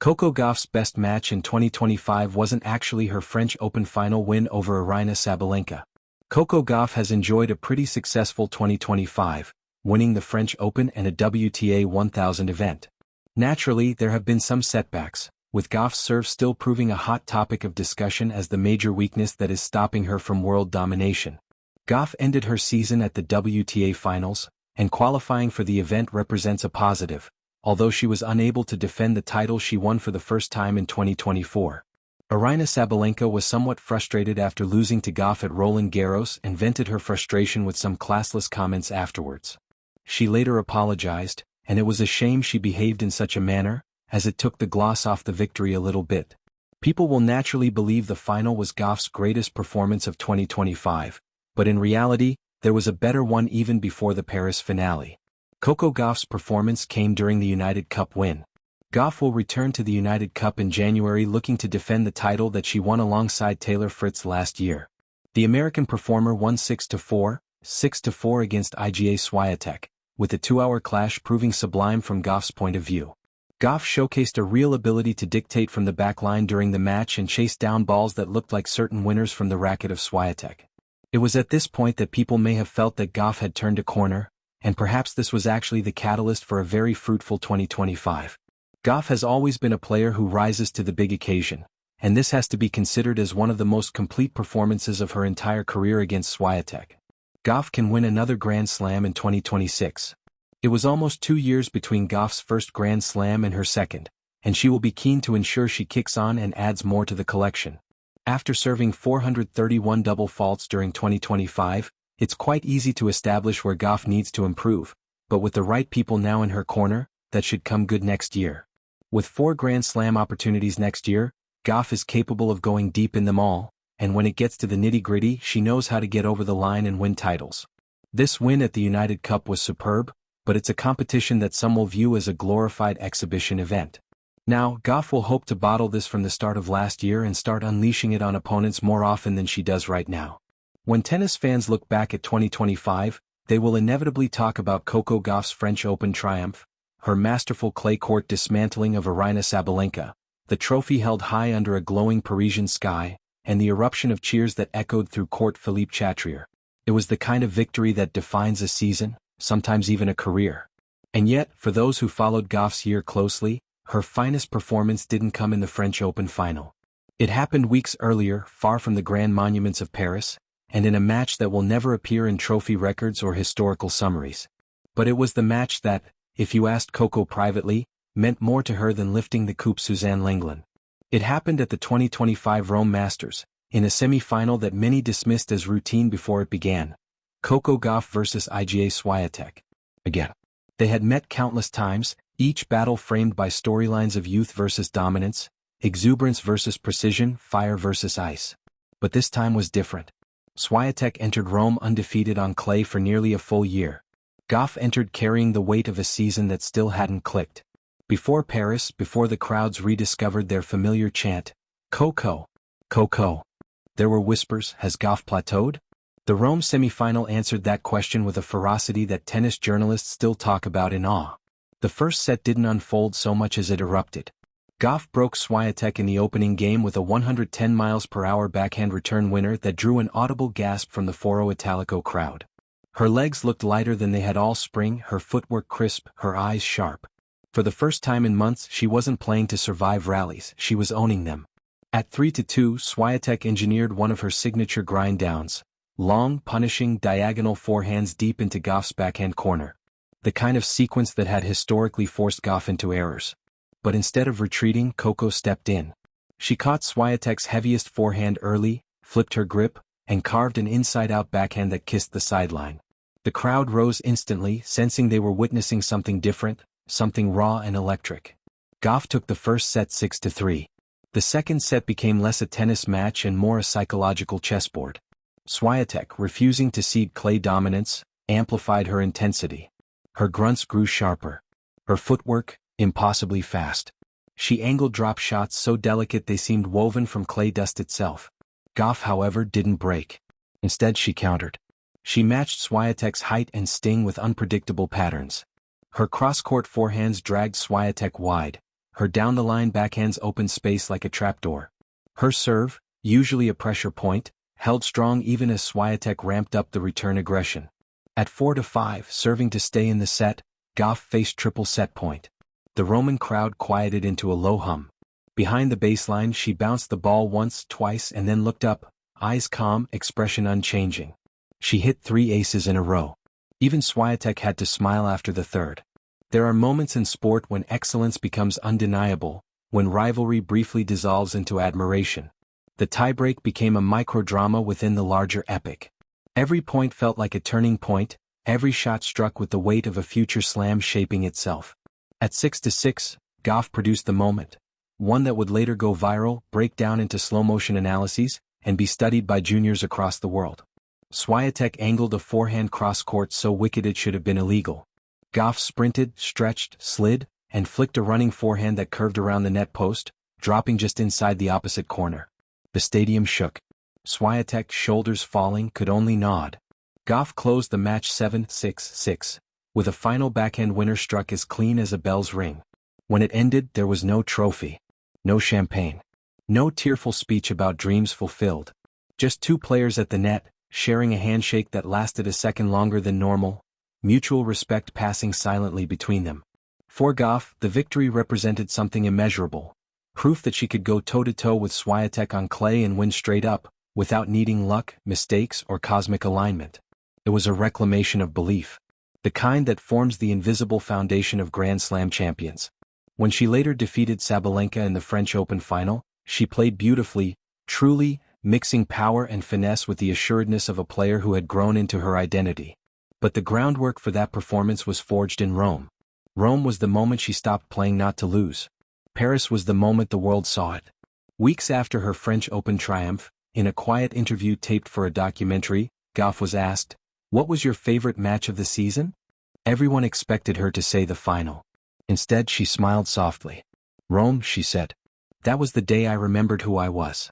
Coco Gauff's best match in 2025 wasn't actually her French Open final win over Aryna Sabalenka. Coco Gauff has enjoyed a pretty successful 2025, winning the French Open and a WTA 1000 event. Naturally, there have been some setbacks, with Gauff's serve still proving a hot topic of discussion as the major weakness that is stopping her from world domination. Gauff ended her season at the WTA finals, and qualifying for the event represents a positive, although she was unable to defend the title she won for the first time in 2024. Aryna Sabalenka was somewhat frustrated after losing to Gauff at Roland Garros and vented her frustration with some classless comments afterwards. She later apologized, and it was a shame she behaved in such a manner, as it took the gloss off the victory a little bit. People will naturally believe the final was Gauff's greatest performance of 2025, but in reality, there was a better one even before the Paris finale. Coco Gauff's performance came during the United Cup win. Gauff will return to the United Cup in January looking to defend the title that she won alongside Taylor Fritz last year. The American performer won 6-4, 6-4 against Iga Swiatek, with the 2-hour clash proving sublime from Gauff's point of view. Gauff showcased a real ability to dictate from the backline during the match and chase down balls that looked like certain winners from the racket of Swiatek. It was at this point that people may have felt that Gauff had turned a corner, and perhaps this was actually the catalyst for a very fruitful 2025. Gauff has always been a player who rises to the big occasion, and this has to be considered as one of the most complete performances of her entire career against Swiatek. Gauff can win another Grand Slam in 2026. It was almost 2 years between Gauff's first Grand Slam and her second, and she will be keen to ensure she kicks on and adds more to the collection. After serving 431 double faults during 2025, it's quite easy to establish where Gauff needs to improve, but with the right people now in her corner, that should come good next year. With 4 Grand Slam opportunities next year, Gauff is capable of going deep in them all, and when it gets to the nitty-gritty, she knows how to get over the line and win titles. This win at the United Cup was superb, but it's a competition that some will view as a glorified exhibition event. Now, Gauff will hope to bottle this from the start of last year and start unleashing it on opponents more often than she does right now. When tennis fans look back at 2025, they will inevitably talk about Coco Gauff's French Open triumph, her masterful clay court dismantling of Aryna Sabalenka, the trophy held high under a glowing Parisian sky, and the eruption of cheers that echoed through Court Philippe Chatrier. It was the kind of victory that defines a season, sometimes even a career. And yet, for those who followed Gauff's year closely, her finest performance didn't come in the French Open final. It happened weeks earlier, far from the grand monuments of Paris, and in a match that will never appear in trophy records or historical summaries. But it was the match that, if you asked Coco privately, meant more to her than lifting the Coupe Suzanne Lenglen. It happened at the 2025 Rome Masters, in a semi-final that many dismissed as routine before it began. Coco Gauff versus Iga Swiatek. Again. They had met countless times, each battle framed by storylines of youth versus dominance, exuberance versus precision, fire versus ice. But this time was different. Swiatek entered Rome undefeated on clay for nearly a full year. Gauff entered carrying the weight of a season that still hadn't clicked. Before Paris, before the crowds rediscovered their familiar chant, Coco, Coco. There were whispers, has Gauff plateaued? The Rome semi-final answered that question with a ferocity that tennis journalists still talk about in awe. The first set didn't unfold so much as it erupted. Gauff broke Swiatek in the opening game with a 110 mph backhand return winner that drew an audible gasp from the Foro Italico crowd. Her legs looked lighter than they had all spring, her footwork crisp, her eyes sharp. For the first time in months, she wasn't playing to survive rallies, she was owning them. At 3-2, Swiatek engineered one of her signature grind downs, long, punishing, diagonal forehands deep into Gauff's backhand corner. The kind of sequence that had historically forced Gauff into errors. But instead of retreating, Coco stepped in. She caught Swiatek's heaviest forehand early, flipped her grip, and carved an inside-out backhand that kissed the sideline. The crowd rose instantly, sensing they were witnessing something different, something raw and electric. Gauff took the first set 6-3. The second set became less a tennis match and more a psychological chessboard. Swiatek, refusing to cede clay dominance, amplified her intensity. Her grunts grew sharper. Her footwork, impossibly fast. She angled drop shots so delicate they seemed woven from clay dust itself. Gauff, however, didn't break. Instead, she countered. She matched Swiatek's height and sting with unpredictable patterns. Her cross-court forehands dragged Swiatek wide, Her down-the-line backhands opened space like a trapdoor. Her serve, usually a pressure point, held strong even as Swiatek ramped up the return aggression. At 4-5, serving to stay in the set, Gauff faced triple set point. The Roman crowd quieted into a low hum. Behind the baseline she bounced the ball once, twice and then looked up, eyes calm, expression unchanging. She hit 3 aces in a row. Even Swiatek had to smile after the third. There are moments in sport when excellence becomes undeniable, when rivalry briefly dissolves into admiration. The tiebreak became a microdrama within the larger epic. Every point felt like a turning point, every shot struck with the weight of a future slam shaping itself. At 6-6, Gauff produced the moment. One that would later go viral, break down into slow-motion analyses, and be studied by juniors across the world. Swiatek angled a forehand cross-court so wicked it should have been illegal. Gauff sprinted, stretched, slid, and flicked a running forehand that curved around the net post, dropping just inside the opposite corner. The stadium shook. Swiatek, shoulders falling, could only nod. Gauff closed the match 7-6-6, with a final backhand winner struck as clean as a bell's ring. When it ended, there was no trophy. No champagne. No tearful speech about dreams fulfilled. Just two players at the net, sharing a handshake that lasted a second longer than normal, mutual respect passing silently between them. For Gauff, the victory represented something immeasurable. Proof that she could go toe-to-toe with Swiatek on clay and win straight up, without needing luck, mistakes, or cosmic alignment. It was a reclamation of belief. The kind that forms the invisible foundation of Grand Slam champions. When she later defeated Sabalenka in the French Open final, she played beautifully, truly, mixing power and finesse with the assuredness of a player who had grown into her identity. But the groundwork for that performance was forged in Rome. Rome was the moment she stopped playing not to lose. Paris was the moment the world saw it. Weeks after her French Open triumph, in a quiet interview taped for a documentary, Gauff was asked, "What was your favorite match of the season?" Everyone expected her to say the final. Instead she smiled softly. "Rome," she said. "That was the day I remembered who I was."